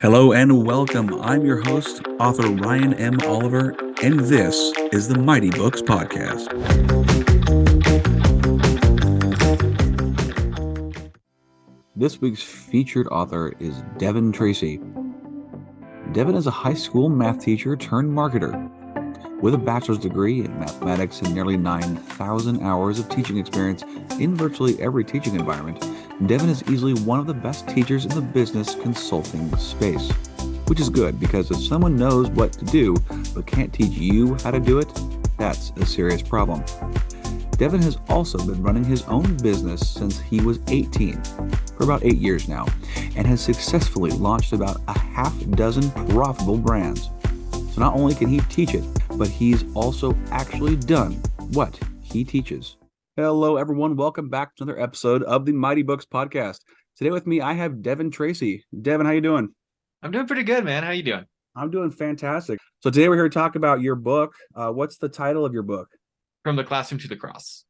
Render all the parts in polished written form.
Hello and welcome. I'm your host, author Ryan M. Oliver, and this is the Mighty Books Podcast. This week's featured author is Devin Tracy. Devin is a high school math teacher turned marketer. With a bachelor's degree in mathematics and nearly 9,000 hours of teaching experience in virtually every teaching environment, Devin is easily one of the best teachers in the business consulting space. Which is good, because if someone knows what to do but can't teach you how to do it, that's a serious problem. Devin has also been running his own business since he was 18, for about 8 years now, and has successfully launched about a half dozen profitable brands. So not only can he teach it, but he's also actually done what he teaches. Hello, everyone. Welcome back to another episode of the Mighty Books Podcast. Today with me, I have Devin Tracy. Devin, how you doing? I'm doing pretty good, man. How you doing? I'm doing fantastic. So today we're here to talk about your book. What's the title of your book? From the Classroom to the Cross.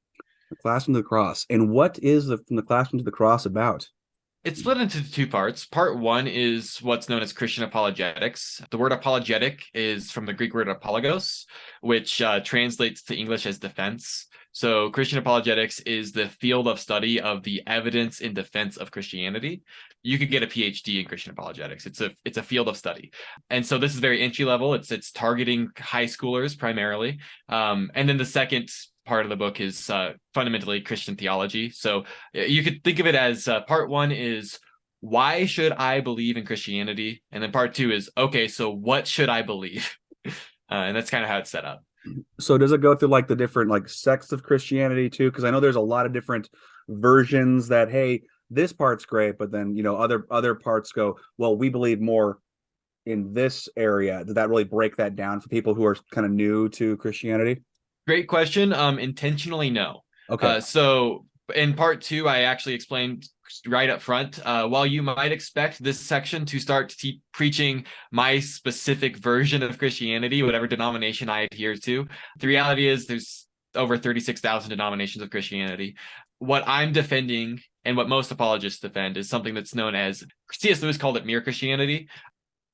The Classroom to the Cross. And what is From the Classroom to the Cross about? It's split into two parts. Part one is what's known as Christian apologetics. The word apologetic is from the Greek word apologos, which translates to English as defense. So Christian apologetics is the field of study of the evidence in defense of Christianity. You could get a PhD in Christian apologetics. It's a field of study. And so this is very entry level. It's targeting high schoolers primarily. And then the second part of the book is fundamentally Christian theology. So you could think of it as part one is why should I believe in Christianity? And then part two is, okay, so what should I believe? And that's kind of how it's set up. So does it go through like the different like sects of Christianity too? Because I know there's a lot of different versions that, hey, this part's great, but then, other parts go, well, we believe more in this area. Did that really break that down for people who are kind of new to Christianity? Great question. Intentionally, no. Okay. So in part two, I actually explained right up front, while you might expect this section to start preaching my specific version of Christianity, whatever denomination I adhere to, the reality is there's over 36,000 denominations of Christianity. What I'm defending and what most apologists defend is something that's known as, C.S. Lewis called it mere Christianity.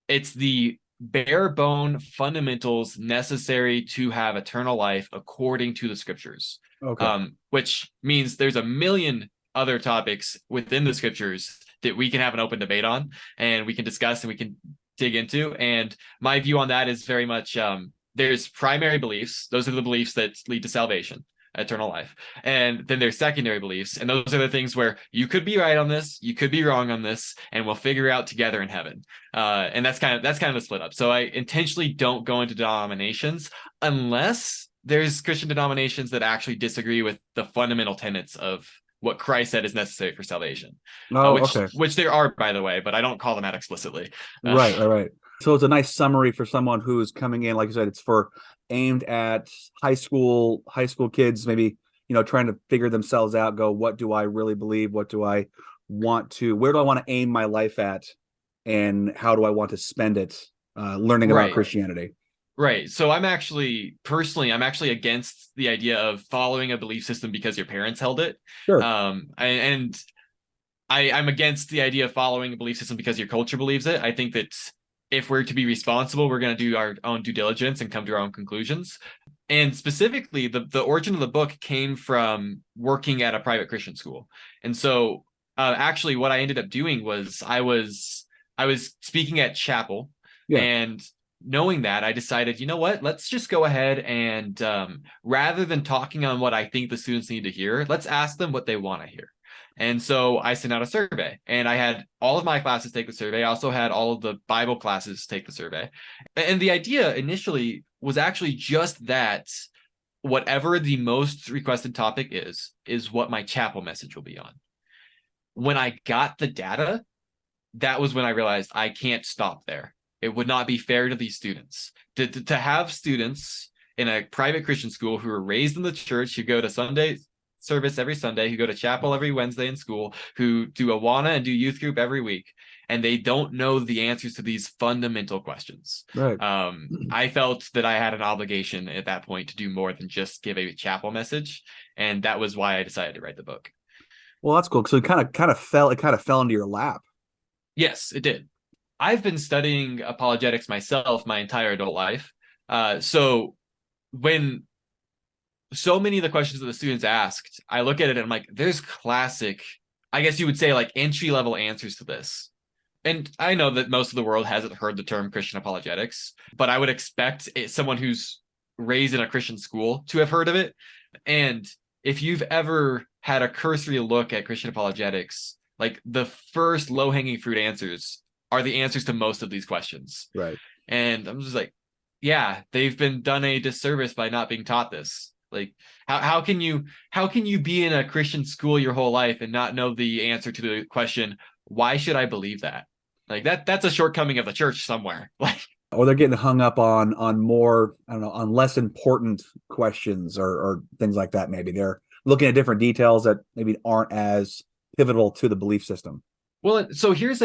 It's the bare bone fundamentals necessary to have eternal life according to the scriptures. Okay. Which means there's a million other topics within the scriptures that we can have an open debate on and we can discuss and we can dig into. And my view on that is very much there's primary beliefs. Those are the beliefs that lead to salvation, eternal life. And then there's secondary beliefs. And those are the things where you could be right on this, you could be wrong on this, and we'll figure out together in heaven. And that's kind of the split up. So I intentionally don't go into denominations unless there's Christian denominations that actually disagree with the fundamental tenets of what Christ said is necessary for salvation. Okay. Which there are, by the way, but I don't call them out explicitly. Right. So it's a nice summary for someone who's coming in. Like you said, it's aimed at high school kids, maybe, trying to figure themselves out, go, what do I really believe? Where do I want to aim my life at? And how do I want to spend it learning about Christianity? Right. So I'm actually against the idea of following a belief system because your parents held it. Sure. I'm against the idea of following a belief system because your culture believes it. I think that if we're to be responsible, we're going to do our own due diligence and come to our own conclusions. And specifically, the origin of the book came from working at a private Christian school. And so actually what I ended up doing was I was speaking at chapel. Yeah. And knowing that, I decided, you know what, let's just go ahead and rather than talking on what I think the students need to hear, let's ask them what they want to hear. And so I sent out a survey and I had all of my classes take the survey. I also had all of the Bible classes take the survey. And the idea initially was actually just that whatever the most requested topic is what my chapel message will be on. When I got the data, that was when I realized I can't stop there. It would not be fair to these students to have students in a private Christian school who are raised in the church, who go to Sunday service every Sunday, who go to chapel every Wednesday in school, who do Awana and do youth group every week, and they don't know the answers to these fundamental questions. Right. I felt that I had an obligation at that point to do more than just give a chapel message, and that was why I decided to write the book. Well, that's cool. So it kind of fell into your lap. Yes, it did. I've been studying apologetics myself my entire adult life. So when so many of the questions that the students asked, I look at it and I'm like, there's classic, I guess you would say, like entry level answers to this. And I know that most of the world hasn't heard the term Christian apologetics, but I would expect someone who's raised in a Christian school to have heard of it. And if you've ever had a cursory look at Christian apologetics, like the first low hanging fruit answers are the answers to most of these questions. Right. And I'm just like, yeah, they've been done a disservice by not being taught this. Like, how can you be in a Christian school your whole life and not know the answer to the question, why should I believe that? Like that's a shortcoming of the church somewhere. Like, Or they're getting hung up on more, I don't know, on less important questions or things like that. Maybe they're looking at different details that maybe aren't as pivotal to the belief system. well, so here's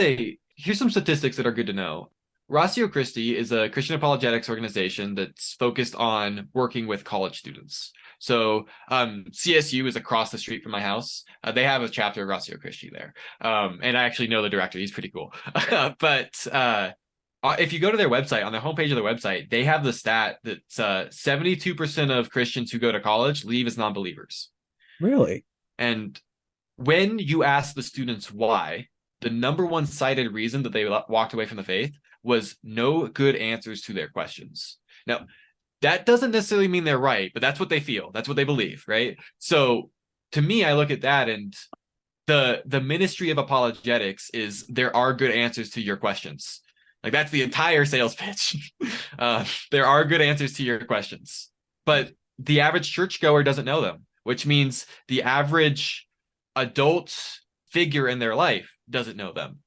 some statistics that are good to know. Ratio Christi is a Christian apologetics organization that's focused on working with college students. So CSU is across the street from my house. They have a chapter of Ratio Christi there. And I actually know the director. He's pretty cool. But if you go to their website, on their homepage of their website, they have the stat that 72% of Christians who go to college leave as non-believers. Really? And when you ask the students why, the number one cited reason that they walked away from the faith was no good answers to their questions. Now, that doesn't necessarily mean they're right, but that's what they feel. That's what they believe, right? So to me, I look at that, and the ministry of apologetics is there are good answers to your questions. Like that's the entire sales pitch. There are good answers to your questions, but the average churchgoer doesn't know them, which means the average adult figure in their life doesn't know them.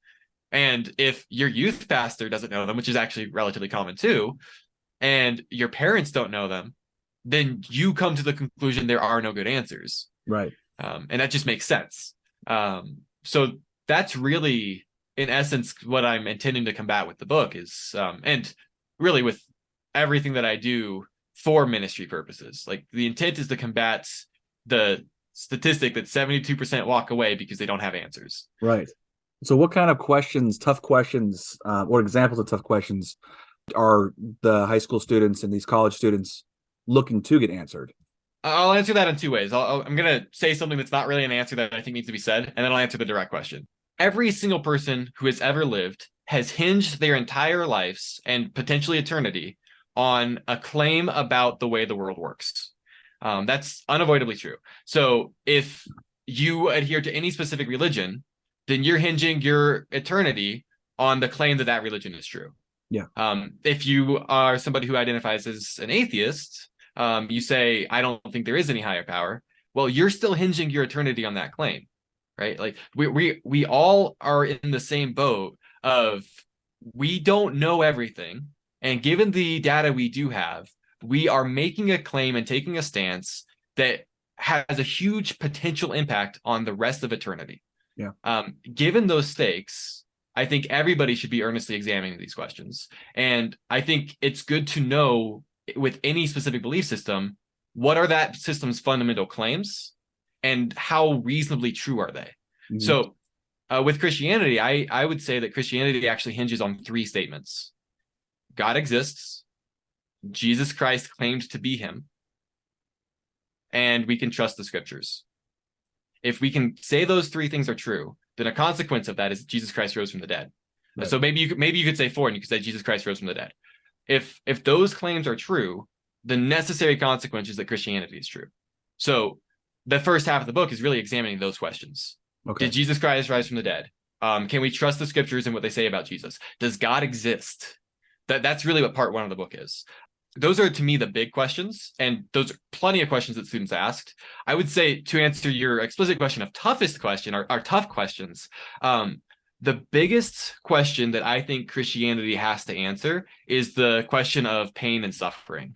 And if your youth pastor doesn't know them, which is actually relatively common too, and your parents don't know them, then you come to the conclusion there are no good answers. Right. And that just makes sense. So that's really, in essence, what I'm intending to combat with the book is, and really with everything that I do for ministry purposes. Like the intent is to combat the statistic that 72% walk away because they don't have answers. Right. So what kind of questions, tough questions, or examples of tough questions are the high school students and these college students looking to get answered? I'll answer that in two ways. I'm going to say something that's not really an answer that I think needs to be said, and then I'll answer the direct question. Every single person who has ever lived has hinged their entire lives and potentially eternity on a claim about the way the world works. That's unavoidably true. So if you adhere to any specific religion, then you're hinging your eternity on the claim that that religion is true. Yeah. If you are somebody who identifies as an atheist, you say, I don't think there is any higher power. Well, you're still hinging your eternity on that claim, right? Like we all are in the same boat of we don't know everything. And given the data we do have, we are making a claim and taking a stance that has a huge potential impact on the rest of eternity. Yeah. Given those stakes, I think everybody should be earnestly examining these questions. And I think it's good to know with any specific belief system, what are that system's fundamental claims and how reasonably true are they? Mm-hmm. So with Christianity, I would say that Christianity actually hinges on three statements. God exists, Jesus Christ claimed to be him, and we can trust the scriptures. If we can say those three things are true, then a consequence of that is Jesus Christ rose from the dead. Right. So maybe you could say four, and you could say Jesus Christ rose from the dead. If those claims are true, the necessary consequence is that Christianity is true. So the first half of the book is really examining those questions. Okay. Did Jesus Christ rise from the dead? Can we trust the scriptures and what they say about Jesus? Does God exist? That's really what part one of the book is. Those are, to me, the big questions, and those are plenty of questions that students asked. I would say, to answer your explicit question of toughest question, or tough questions, the biggest question that I think Christianity has to answer is the question of pain and suffering.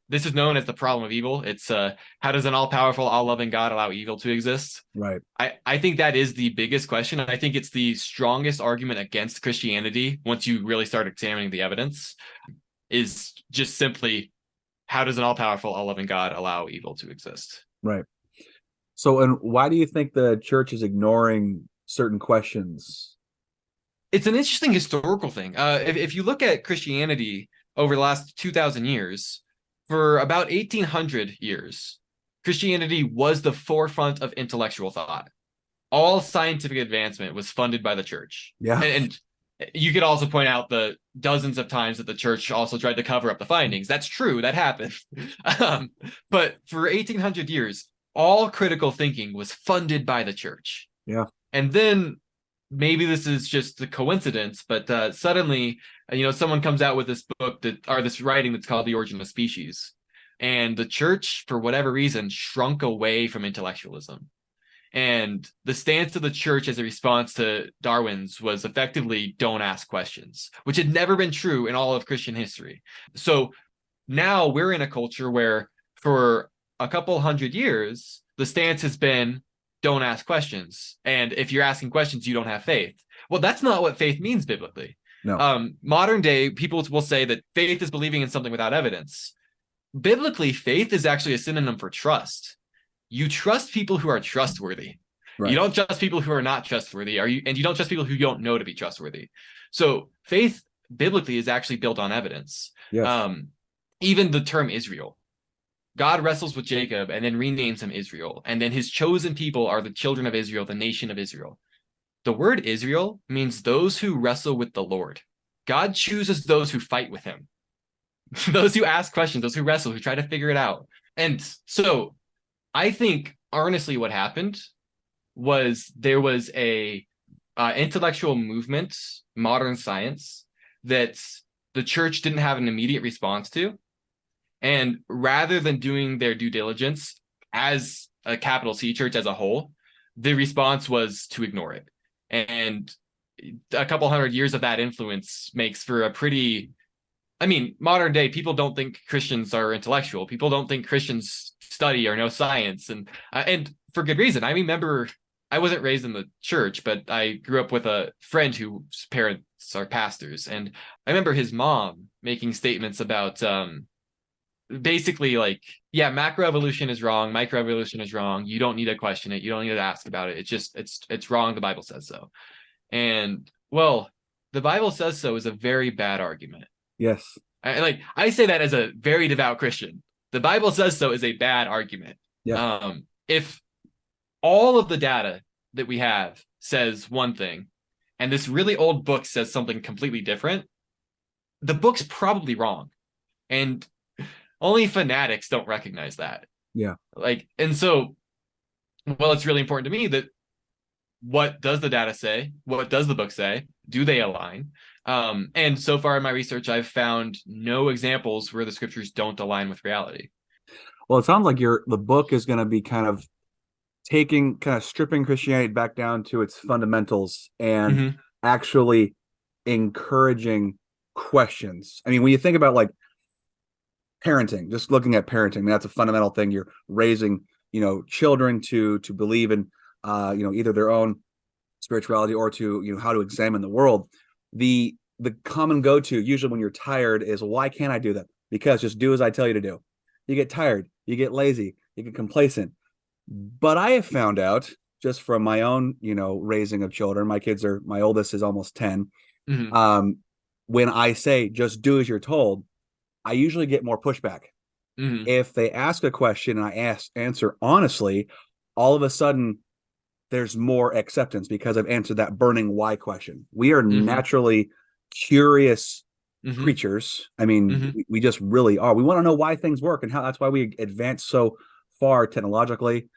This is known as the problem of evil. It's how does an all-powerful, all-loving God allow evil to exist? Right. I think that is the biggest question. I think it's the strongest argument against Christianity once you really start examining the evidence, is just simply how does an all-powerful, all-loving God allow evil to exist? Right. So, and why do you think the church is ignoring certain questions? It's an interesting historical thing. If you look at Christianity over the last 2,000 years, for about 1,800 years, Christianity was the forefront of intellectual thought. All scientific advancement was funded by the church. Yeah. And you could also point out the dozens of times that the church also tried to cover up the findings. That's true, that happened. um, but for 1,800 years, all critical thinking was funded by the church. Yeah. And then maybe this is just a coincidence, but suddenly, someone comes out with this book this writing that's called The Origin of Species. And the church, for whatever reason, shrunk away from intellectualism. And the stance of the church as a response to Darwin's was effectively don't ask questions, which had never been true in all of Christian history. So now we're in a culture where for a couple hundred years, the stance has been don't ask questions. And if you're asking questions, you don't have faith. Well, that's not what faith means biblically. No. Modern day people will say that faith is believing in something without evidence. Biblically, faith is actually a synonym for trust. You trust people who are trustworthy. Right. You don't trust people who are not trustworthy. And you don't trust people who you don't know to be trustworthy. So faith biblically is actually built on evidence. Yes. Even the term Israel. God wrestles with Jacob and then renames him Israel. And then his chosen people are the children of Israel, the nation of Israel. The word Israel means those who wrestle with the Lord. God chooses those who fight with him, those who ask questions, those who wrestle, who try to figure it out. And so I think honestly what happened was there was a intellectual movement, modern science, that the church didn't have an immediate response to. And rather than doing their due diligence as a capital C church as a whole, the response was to ignore it. And a couple hundred years of that influence makes for a pretty, modern day people don't think Christians are intellectual. People don't think Christians study or know science. And for good reason. I remember I wasn't raised in the church, but I grew up with a friend whose parents are pastors. And I remember his mom making statements about basically like, yeah, macroevolution is wrong, microevolution is wrong, you don't need to question it, you don't need to ask about it, it's wrong, the Bible says so. And well, the Bible says so is a very bad argument. Yes. I say that as a very devout Christian. The Bible says so is a bad argument. Yeah. If all of the data that we have says one thing and this really old book says something completely different, the book's probably wrong. And only fanatics don't recognize that. Yeah. And so, well, it's really important to me that what does the data say? What does the book say? Do they align? And so far in my research, I've found no examples where the scriptures don't align with reality. Well, it sounds like the book is going to be kind of stripping Christianity back down to its fundamentals and actually encouraging questions. I mean, when you think about like parenting, just looking at parenting, that's a fundamental thing. You're raising, children to believe in, either their own spirituality or to, how to examine the world. The common go-to usually when you're tired is, well, why can't I do that? Because just do as I tell you to do. You get tired, you get lazy, you get complacent. But I have found out just from my own, raising of children, my oldest is almost 10. When I say just do as you're told, I usually get more pushback. If they ask a question and I answer honestly, all of a sudden there's more acceptance because I've answered that burning why question. We are naturally curious creatures. I mean, we just really are. We want to know why things work and how. That's why we advance so far technologically,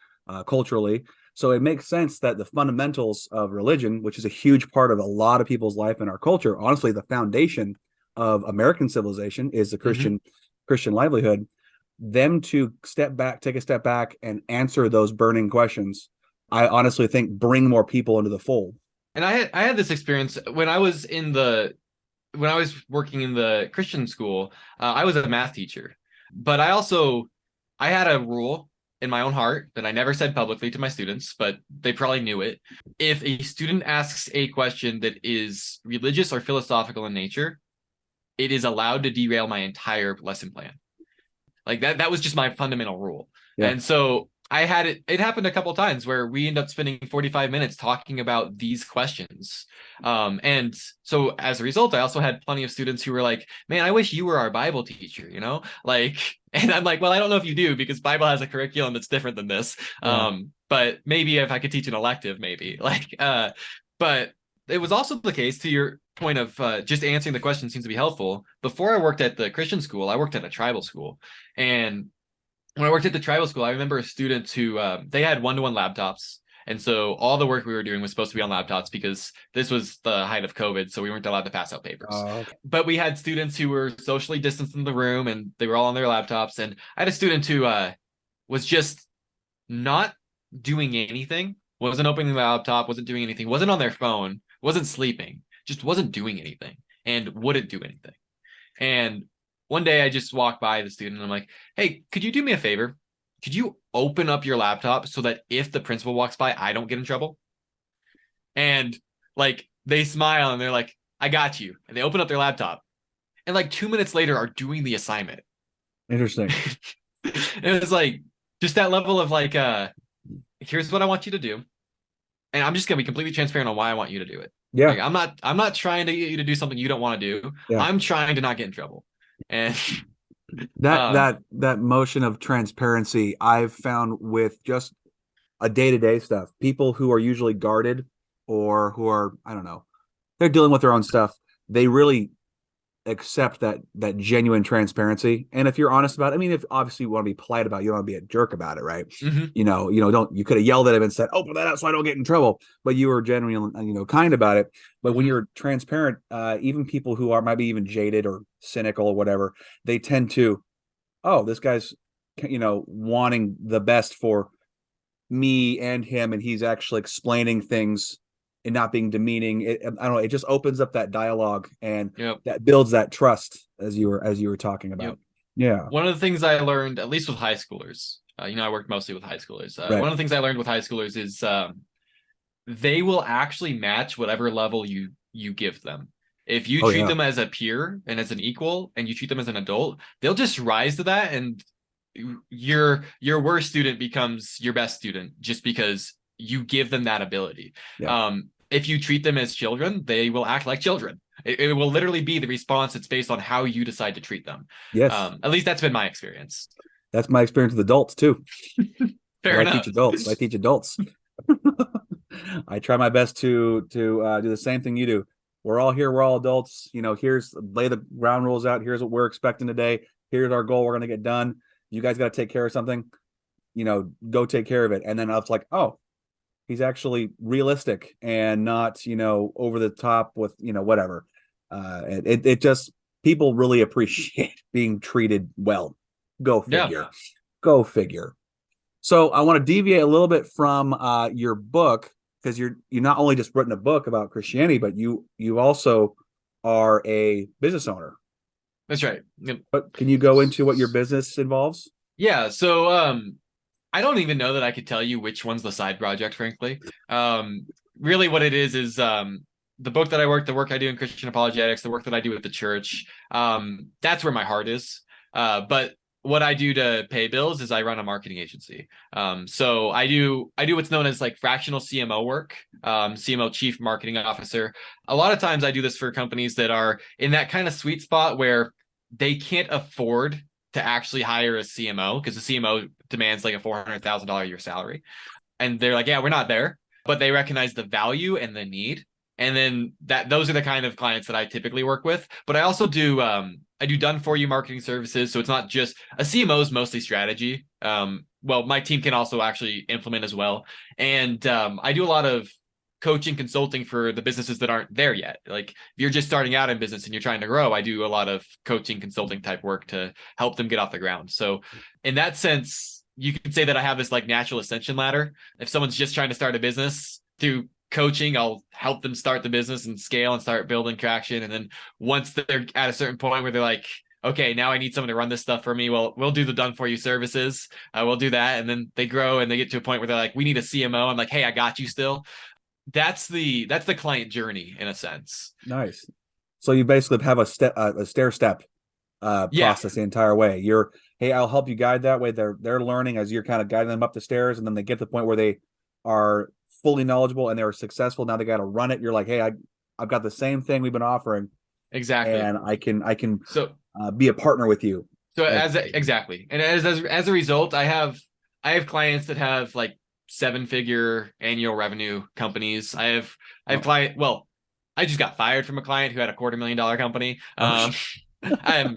culturally. So it makes sense that the fundamentals of religion, which is a huge part of a lot of people's life in our culture, honestly, the foundation of American civilization is the Christian livelihood. Them to take a step back and answer those burning questions, I honestly think bring more people into the fold. And I had this experience when I was working in the Christian school. I was a math teacher, but I had a rule in my own heart that I never said publicly to my students, but they probably knew it. If a student asks a question that is religious or philosophical in nature, it is allowed to derail my entire lesson plan. Like that was just my fundamental rule. Yeah. And so I had it happened a couple times where we end up spending 45 minutes talking about these questions. And so as a result, I also had plenty of students who were like, man, I wish you were our Bible teacher, you know? Like, and I'm like, well, I don't know if you do because Bible has a curriculum that's different than this. Yeah. But maybe if I could teach an elective, maybe. But it was also the case to your point of just answering the question seems to be helpful. Before I worked at the Christian school, I worked at a tribal school. And when I worked at the tribal school, I remember students who they had one-to-one laptops. And so all the work we were doing was supposed to be on laptops because this was the height of COVID. So we weren't allowed to pass out papers. Okay. But we had students who were socially distanced in the room and they were all on their laptops. And I had a student who was just not doing anything, wasn't opening the laptop, wasn't doing anything, wasn't on their phone, wasn't sleeping, just wasn't doing anything and wouldn't do anything. And one day I just walked by the student and I'm like, hey, could you do me a favor? Could you open up your laptop so that if the principal walks by, I don't get in trouble? And like they smile and they're like, I got you. And they open up their laptop and like 2 minutes later are doing the assignment. Interesting. It was like just that level of like, here's what I want you to do. And I'm just gonna be completely transparent on why I want you to do it. Yeah. Like I'm not trying to get you to do something you don't want to do. Yeah. I'm trying to not get in trouble. And That motion of transparency I've found with just a day-to-day stuff. People who are usually guarded or who are, I don't know, they're dealing with their own stuff. They really accept that genuine transparency. And if you're honest about it, I mean, if obviously you want to be polite about it, you don't want to be a jerk about it, right? mhm. Don't you could have yelled at him and said, open that up so I don't get in trouble. But you were genuinely, kind about it. But when Mhm. you're transparent, even people who are might be even jaded or cynical or whatever, they tend to, oh, this guy's wanting the best for me and him, and he's actually explaining things and not being demeaning. I don't know, it just opens up that dialogue and Yep. that builds that trust as you were talking Yep. about. Yeah. One of the things I learned, at least with high schoolers, I worked mostly with high schoolers. Right. One of the things I learned with high schoolers is they will actually match whatever level you give them. If you Oh treat yeah. them as a peer and as an equal, and you treat them as an adult, they'll just rise to that, and your worst student becomes your best student just because you give them that ability. Yeah. If you treat them as children, they will act like children. It will literally be the response that's based on how you decide to treat them. Yes. At least that's been my experience. That's my experience with adults too. Fair I teach enough. adults. I teach adults. I try my best to do the same thing you do. We're all here. We're all adults. Here's lay the ground rules out. Here's what we're expecting today. Here's our goal. We're going to get done. You guys got to take care of something. Go take care of it. And then I was like, oh, he's actually realistic and not, over the top with, whatever. It just people really appreciate being treated well. Go Yeah. figure. Go figure. So I want to deviate a little bit from your book because you not only just written a book about Christianity, but you also are a business owner. That's right. Yep. But can you go into what your business involves? Yeah. So I don't even know that I could tell you which one's the side project, frankly. Really what it is the book that I work, the work I do in Christian apologetics, the work that I do with the church. That's where my heart is. But what I do to pay bills is I run a marketing agency. So I do what's known as like fractional CMO work, CMO Chief Marketing Officer. A lot of times I do this for companies that are in that kind of sweet spot where they can't afford to actually hire a CMO because the CMO demands like a $400,000 a year salary. And they're like, yeah, we're not there, but they recognize the value and the need. And then those are the kind of clients that I typically work with. But I also do I do done for you marketing services. So it's not just a CMO is mostly strategy. Well, my team can also actually implement as well. And I do a lot of coaching consulting for the businesses that aren't there yet. Like if you're just starting out in business and you're trying to grow, I do a lot of coaching consulting type work to help them get off the ground. So in that sense, you can say that I have this like natural ascension ladder. If someone's just trying to start a business, through coaching, I'll help them start the business and scale and start building traction. And then once they're at a certain point where they're like, okay, now I need someone to run this stuff for me. Well, we'll do the done for you services. We'll do that. And then they grow and they get to a point where they're like, we need a CMO. I'm like, hey, I got you still. That's the client journey in a sense. Nice. So you basically have a stair step Yeah, process the entire way. You're, hey, I'll help you guide that way. They're learning as you're kind of guiding them up the stairs, and then they get to the point where they are fully knowledgeable and they're successful. Now they got to run it. You're like, hey, I've got the same thing we've been offering, exactly. and I can So be a partner with you. So As exactly, and as a result, I have clients that have like 7-figure annual revenue companies. I have oh, client. Well, I just got fired from a client who had a $250,000 company. okay, I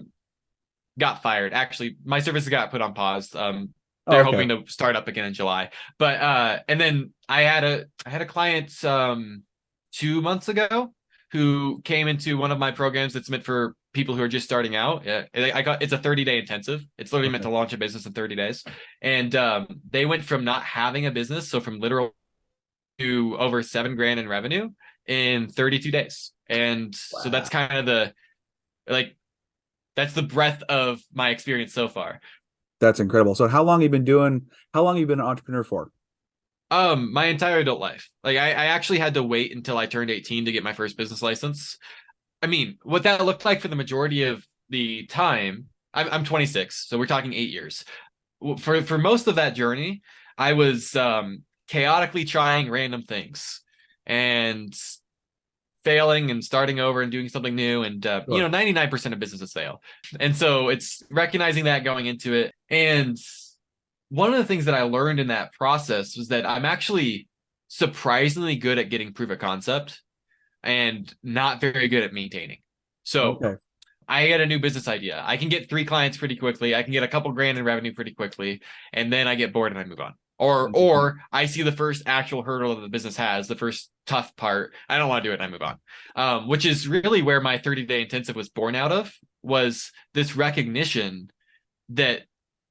got fired. Actually, my services got put on pause. oh, They're okay, hoping to start up again in July. But and then I had a client 2 months ago who came into one of my programs that's meant for people who are just starting out. Yeah, it's a 30-day intensive. It's literally meant okay. to launch a business in 30 days. And they went from not having a business, so from literal to over 7 grand in revenue in 32 days. And so that's Wow, kind of the like that's the breadth of my experience so far. that's incredible. So how long have you been doing? How long have you been an entrepreneur for? My entire adult life. Like I actually had to wait until I turned 18 to get my first business license. I mean, what that looked like for the majority of the time, I'm 26, so we're talking 8 years. For most of that journey, I was chaotically trying random things and failing and starting over and doing something new. And Sure. 99% of businesses fail, and so it's recognizing that going into it. And one of the things that I learned in that process was that I'm actually surprisingly good at getting proof of concept and not very good at maintaining. So Okay. I get a new business idea. I can get 3 clients pretty quickly. I can get a couple grand in revenue pretty quickly, and then I get bored and I move on. Interesting. Or I see the first actual hurdle that the business has, the first tough part. I don't want to do it, and I move on. Which is really where my 30-day intensive was born out of, was this recognition that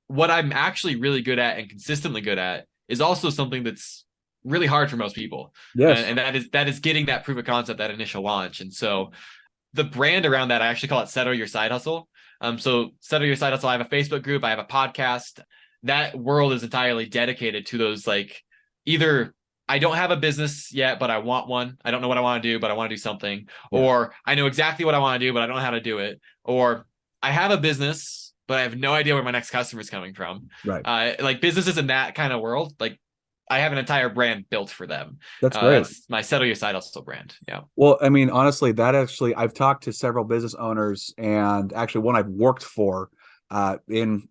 what I'm actually really good at and consistently good at is also something that's really hard for most people. Yes. And that is getting that proof of concept, that initial launch. And so the brand around that, I actually call it Settle Your Side Hustle. So Settle Your Side Hustle, I have a Facebook group, I have a podcast. That world is entirely dedicated to those, like, either I don't have a business yet, but I want one. I don't know what I want to do, but I want to do something. Yeah. Or I know exactly what I want to do, but I don't know how to do it. Or I have a business, but I have no idea where my next customer is coming from. Right. Like businesses in that kind of world, like I have an entire brand built for them. That's great. That's my Settle Your Side Hustle brand. Yeah. Well, I mean, honestly, that actually, I've talked to several business owners, and actually one I've worked for in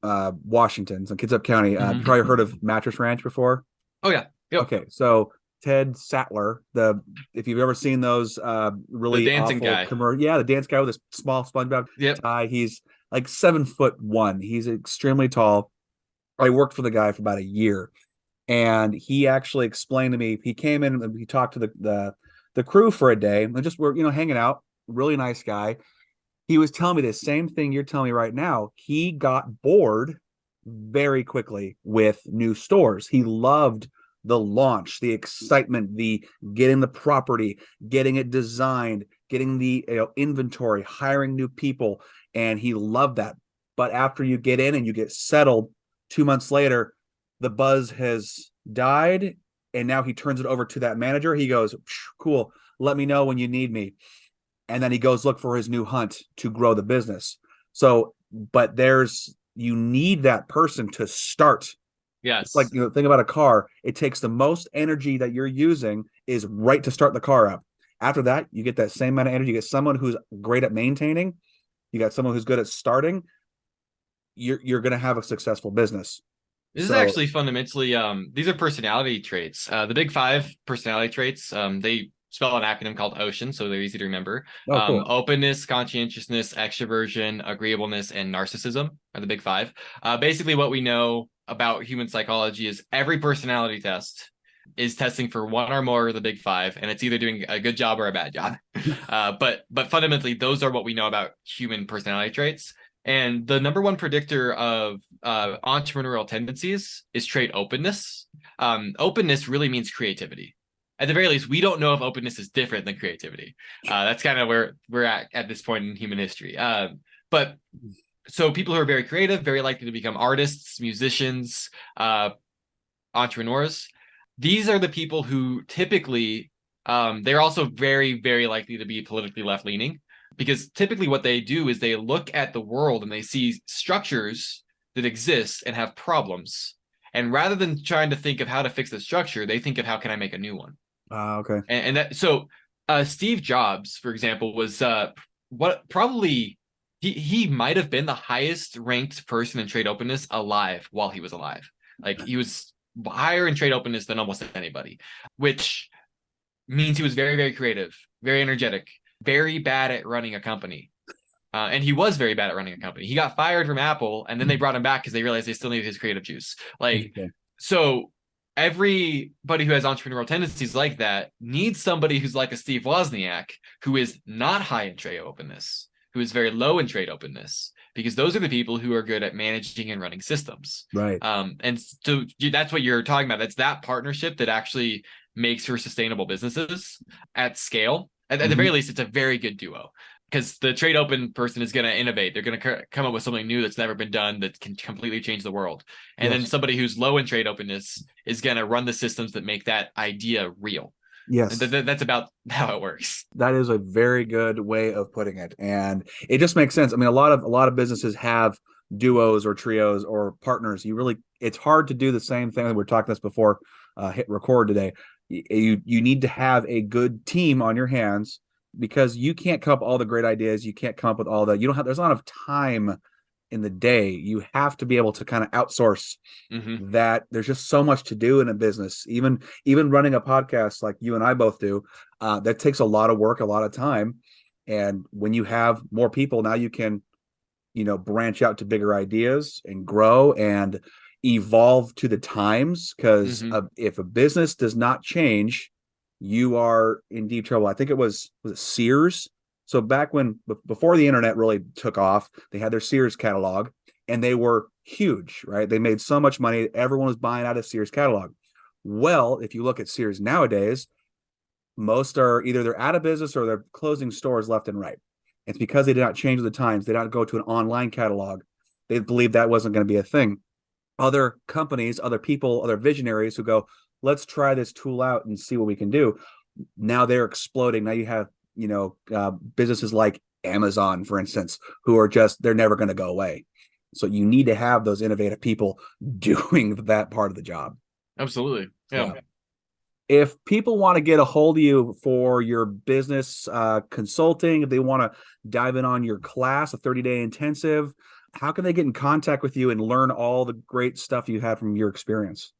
Washington, so Kitsap County. You Mm-hmm. probably heard of Mattress Ranch before. Oh yeah. Yep. Okay, so Ted Sattler, the if you've ever seen those The really dancing awful guy. commercial, yeah, the dance guy with this small SpongeBob Yep. tie. He's like 7'1". He's extremely tall. I worked for the guy for about a year, and he actually explained to me. He came in and he talked to the crew for a day, and just we're hanging out. Really nice guy. He was telling me the same thing you're telling me right now. He got bored very quickly with new stores. He loved the launch, the excitement, the getting the property, getting it designed, getting the inventory, hiring new people, and he loved that. But after you get in and you get settled, 2 months later, the buzz has died, and now he turns it over to that manager. He goes, "Cool, let me know when you need me." And then he goes look for his new hunt to grow the business. So, but you need that person to start. It's like, Yes. think about a car. It takes the most energy that you're using is right to start the car up. After that, you get that same amount of energy. You get someone who's great at maintaining. You got someone who's good at starting. You're going to have a successful business. This is So, actually fundamentally these are personality traits. The big five personality traits, they spell an acronym called OCEAN, so they're easy to remember. oh, cool. Openness, conscientiousness, extroversion, agreeableness, and narcissism are the big five. Basically, what we know about human psychology is every personality test is testing for one or more of the big five, and it's either doing a good job or a bad job. But fundamentally, those are what we know about human personality traits. And the number one predictor of entrepreneurial tendencies is trait openness. Openness really means creativity. At the very least, we don't know if openness is different than creativity. That's kind of where we're at this point in human history. But so people who are very creative, very likely to become artists, musicians, entrepreneurs. These are the people who typically they're also very, very likely to be politically left leaning. because typically what they do is they look at the world and they see structures that exist and have problems. And rather than trying to think of how to fix the structure, they think of how can I make a new one. Okay. And that so Steve Jobs, for example, was what probably he might have been the highest ranked person in trade openness alive while he was alive. Like he was higher in trade openness than almost anybody, which means he was very, very creative, very energetic, very bad at running a company. And he was very bad at running a company. He got fired from Apple, and then they brought him back because they realized they still needed his creative juice. Like, so everybody who has entrepreneurial tendencies like that needs somebody who's like a Steve Wozniak, who is not high in trade openness, who is very low in trade openness, because those are the people who are good at managing and running systems. Right. And so that's what you're talking about. That's that partnership that actually makes for sustainable businesses at scale. At the very least, it's a very good duo, because the trade open person is going to innovate. They're going to come up with something new that's never been done that can completely change the world. And then somebody who's low in trade openness is going to run the systems that make that idea real. Yes. That's about how it works. That is a very good way of putting it. And it just makes sense. I mean, a lot of businesses have duos or trios or partners. It's hard to do the same thing. We were talking this before hit record today. You need to have a good team on your hands, because you can't come up with all the great ideas. You can't come up with all the, there's not enough time in the day. You have to be able to kind of outsource that. There's just so much to do in a business. Even running a podcast like you and I both do, that takes a lot of work, a lot of time. And when you have more people, now you can, branch out to bigger ideas and grow and evolve to the times. Because if a business does not change, you are in deep trouble. I think was it Sears? So back before the internet really took off, they had their Sears catalog, and they were huge, right? They made so much money. Everyone was buying out of Sears catalog. Well, if you look at Sears nowadays, most are either they're out of business or they're closing stores left and right. It's because they did not change with the times. They did not go to an online catalog. They believed that wasn't going to be a thing. Other companies, other people, other visionaries who go, let's try this tool out and see what we can do. Now they're exploding. Now you have, businesses like Amazon, for instance, who are they're never going to go away. So you need to have those innovative people doing that part of the job. Absolutely. Yeah. If people want to get a hold of you for your business consulting, if they want to dive in on your class, a 30-day intensive, how can they get in contact with you and learn all the great stuff you had from your experience?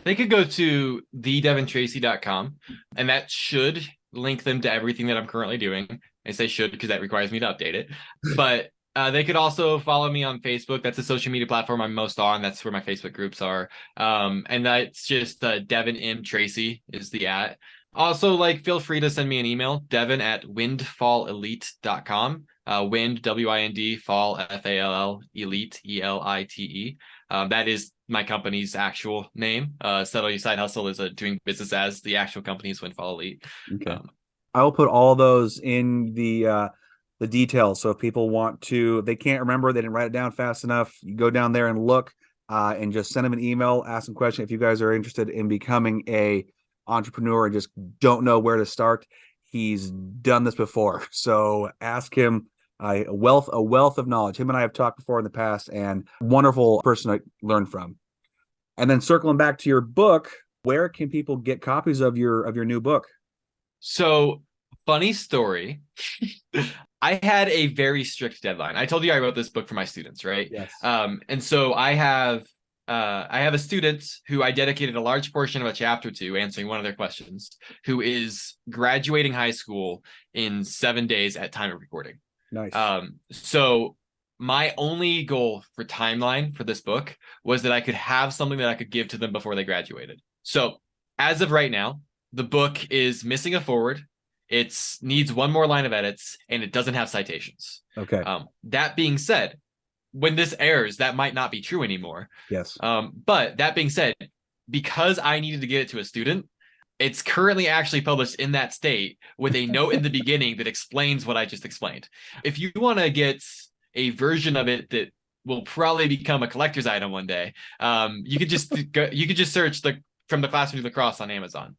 They could go to thedevintracy.com, and that should link them to everything that I'm currently doing. I say should because that requires me to update it. But they could also follow me on Facebook. That's a social media platform I'm most on. That's where my Facebook groups are. And that's just Devin M. Tracy is the @ Also, feel free to send me an email, devin@windfallelite.com. Wind, WIND, fall, FALL, elite, ELITE. That is my company's actual name. Settle Your Side Hustle is doing business as the actual company's Windfall Elite. Okay. I will put all those in the details. So if people want to, they can't remember, they didn't write it down fast enough, you go down there and look, and just send them an email, ask them a question. If you guys are interested in becoming a entrepreneur and just don't know where to start, he's done this before. So ask him. A wealth of knowledge. Him and I have talked before in the past, and wonderful person to learn from. And then circling back to your book, where can people get copies of your new book? So, funny story. I had a very strict deadline. I told you I wrote this book for my students, right? Yes. And so I have a student who I dedicated a large portion of a chapter to answering one of their questions, who is graduating high school in 7 days at time of recording. Nice. So my only goal for timeline for this book was that I could have something that I could give to them before they graduated. So as of right now, the book is missing a forward. It needs one more line of edits, and it doesn't have citations. Okay. That being said, when this airs, that might not be true anymore. Yes. But that being said, because I needed to get it to a student, it's currently actually published in that state with a note in the beginning that explains what I just explained. If you want to get a version of it that will probably become a collector's item one day, you could just search From the Classroom to the Cross on Amazon.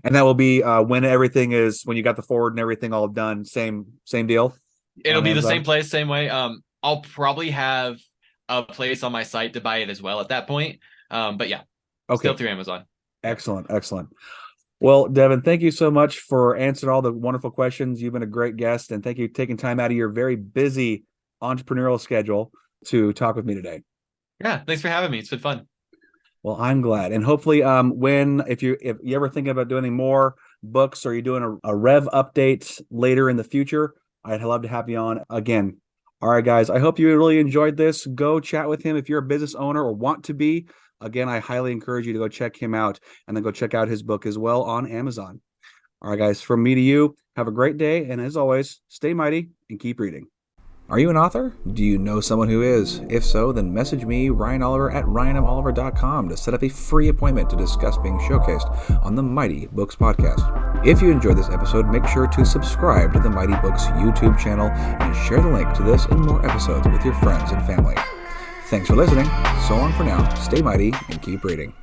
And that will be when you got the forward and everything all done. Same deal. It'll on be the Amazon? same place, same way. I'll probably have a place on my site to buy it as well at that point. But yeah, still Okay. through Amazon. Yep. Excellent. Excellent. Well, Devin, thank you so much for answering all the wonderful questions. You've been a great guest, and thank you for taking time out of your very busy entrepreneurial schedule to talk with me today. Yeah, thanks for having me. It's been fun. Well, I'm glad, and hopefully, when if you ever thinking about doing any more books or you're doing a Rev update later in the future, I'd love to have you on again. All right, guys, I hope you really enjoyed this. Go chat with him if you're a business owner or want to be. Again, I highly encourage you to go check him out and then go check out his book as well on Amazon. All right, guys, from me to you, have a great day, and as always, stay mighty and keep reading. Are you an author? Do you know someone who is? If so, then message me, Ryan Oliver, at ryanmoliver.com to set up a free appointment to discuss being showcased on the Mighty Books podcast. If you enjoyed this episode, make sure to subscribe to the Mighty Books YouTube channel and share the link to this and more episodes with your friends and family. Thanks for listening. So long for now. Stay mighty and keep reading.